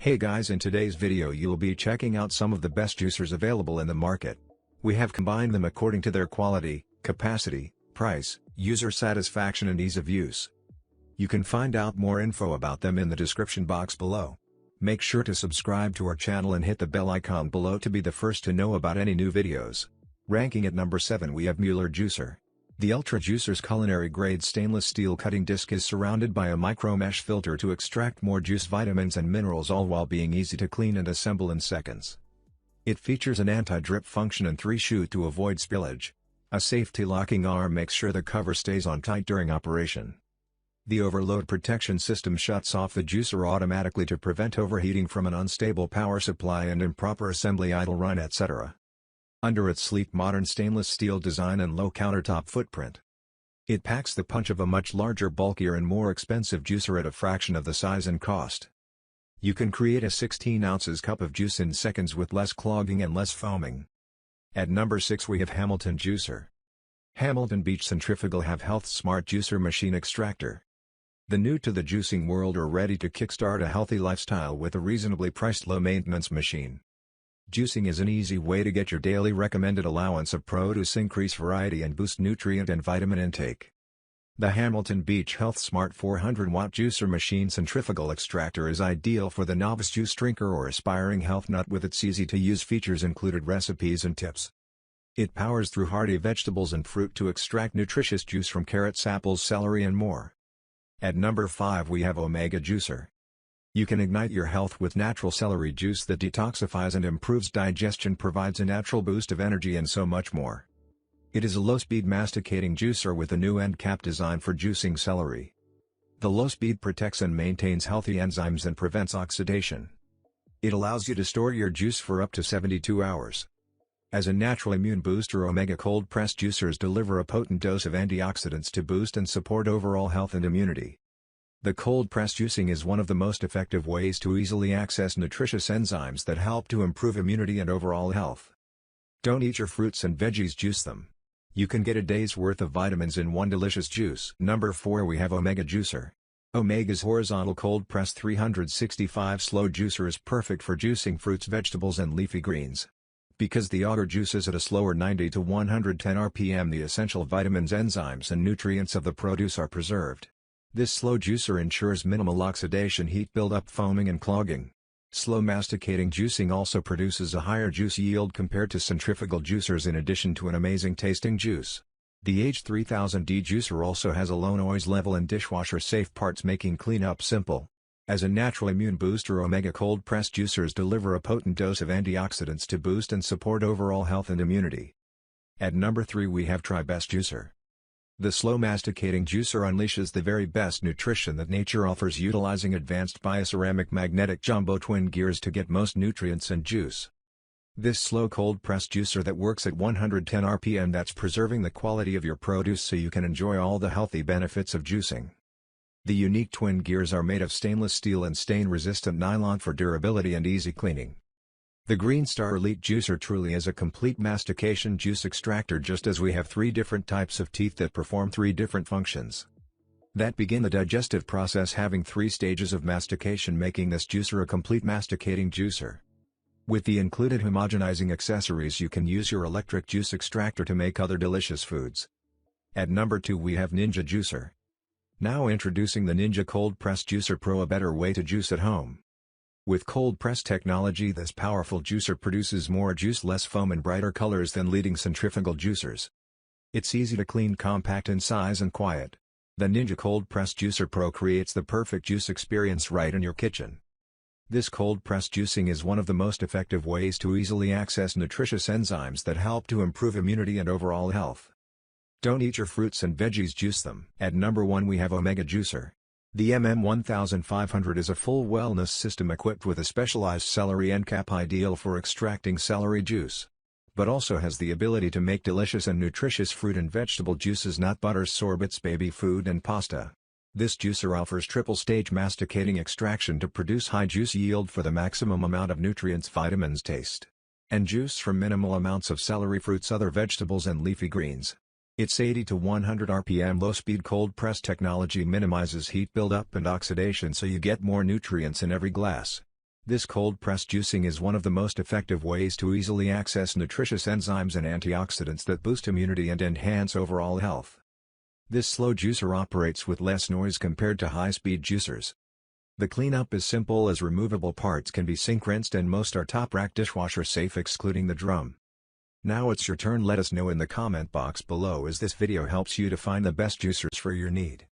Hey guys, in today's video you'll be checking out some of the best juicers available in the market. We have combined them according to their quality, capacity, price, user satisfaction and ease of use. You can find out more info about them in the description box below. Make sure to subscribe to our channel and hit the bell icon below to be the first to know about any new videos. Ranking at number 7 we have Mueller Juicer. The Ultra Juicer's culinary grade stainless steel cutting disc is surrounded by a micro mesh filter to extract more juice vitamins and minerals, all while being easy to clean and assemble in seconds. It features an anti-drip function and 3 chute to avoid spillage. A safety locking arm makes sure the cover stays on tight during operation. The overload protection system shuts off the juicer automatically to prevent overheating from an unstable power supply and improper assembly, idle run, etc. Under its sleek modern stainless steel design and low countertop footprint, it packs the punch of a much larger, bulkier and more expensive juicer at a fraction of the size and cost. You can create a 16 ounces cup of juice in seconds with less clogging and less foaming. At number 6 we have Hamilton Juicer. Hamilton Beach Centrifugal have HealthSmart Juicer Machine Extractor. The new to the juicing world are ready to kickstart a healthy lifestyle with a reasonably priced low-maintenance machine. Juicing is an easy way to get your daily recommended allowance of produce, increase variety and boost nutrient and vitamin intake. The Hamilton Beach HealthSmart 400-watt juicer machine centrifugal extractor is ideal for the novice juice drinker or aspiring health nut with its easy-to-use features, included recipes and tips. It powers through hearty vegetables and fruit to extract nutritious juice from carrots, apples, celery and more. At number 5 we have Omega Juicer. You can ignite your health with natural celery juice that detoxifies and improves digestion, provides a natural boost of energy and so much more. It is a low-speed masticating juicer with a new end cap designed for juicing celery. The low speed protects and maintains healthy enzymes and prevents oxidation. It allows you to store your juice for up to 72 hours. As a natural immune booster, Omega cold-pressed juicers deliver a potent dose of antioxidants to boost and support overall health and immunity. The cold-pressed juicing is one of the most effective ways to easily access nutritious enzymes that help to improve immunity and overall health. Don't eat your fruits and veggies, juice them. You can get a day's worth of vitamins in one delicious juice. Number 4 we have Omega Juicer. Omega's horizontal cold-pressed 365 slow juicer is perfect for juicing fruits, vegetables and leafy greens. Because the auger juices at a slower 90 to 110 rpm, the essential vitamins, enzymes and nutrients of the produce are preserved. This slow juicer ensures minimal oxidation, heat buildup, foaming and clogging. Slow masticating juicing also produces a higher juice yield compared to centrifugal juicers, in addition to an amazing tasting juice. The H3000D juicer also has a low noise level and dishwasher safe parts, making cleanup simple. As a natural immune booster, Omega cold pressed juicers deliver a potent dose of antioxidants to boost and support overall health and immunity. At number 3 we have Tribest Juicer. The slow masticating juicer unleashes the very best nutrition that nature offers, utilizing advanced bioceramic magnetic jumbo twin gears to get most nutrients and juice. This slow cold pressed juicer that works at 110 rpm, that's preserving the quality of your produce so you can enjoy all the healthy benefits of juicing. The unique twin gears are made of stainless steel and stain-resistant nylon for durability and easy cleaning. The Green Star Elite Juicer truly is a complete mastication juice extractor, just as we have 3 different types of teeth that perform 3 different functions that begin the digestive process, having 3 stages of mastication, making this juicer a complete masticating juicer. With the included homogenizing accessories, you can use your electric juice extractor to make other delicious foods. At number 2 we have Ninja Juicer. Now introducing the Ninja Cold Press Juicer Pro, a better way to juice at home. With cold press technology, this powerful juicer produces more juice, less foam and brighter colors than leading centrifugal juicers. It's easy to clean, compact in size and quiet. The Ninja Cold Press Juicer Pro creates the perfect juice experience right in your kitchen. This cold press juicing is one of the most effective ways to easily access nutritious enzymes that help to improve immunity and overall health. Don't eat your fruits and veggies, juice them. At number 1 we have Omega Juicer. The MM1500 is a full wellness system equipped with a specialized celery end cap, ideal for extracting celery juice, but also has the ability to make delicious and nutritious fruit and vegetable juices, nut butters, sorbets, baby food and pasta. This juicer offers triple-stage masticating extraction to produce high juice yield for the maximum amount of nutrients, vitamins, taste, and juice from minimal amounts of celery, fruits, other vegetables and leafy greens. Its 80 to 100 rpm low-speed cold press technology minimizes heat buildup and oxidation, so you get more nutrients in every glass. This cold press juicing is one of the most effective ways to easily access nutritious enzymes and antioxidants that boost immunity and enhance overall health. This slow juicer operates with less noise compared to high-speed juicers. The cleanup is simple as removable parts can be sink rinsed and most are top rack dishwasher safe excluding the drum. Now it's your turn. Let us know in the comment box below as this video helps you to find the best juicers for your need.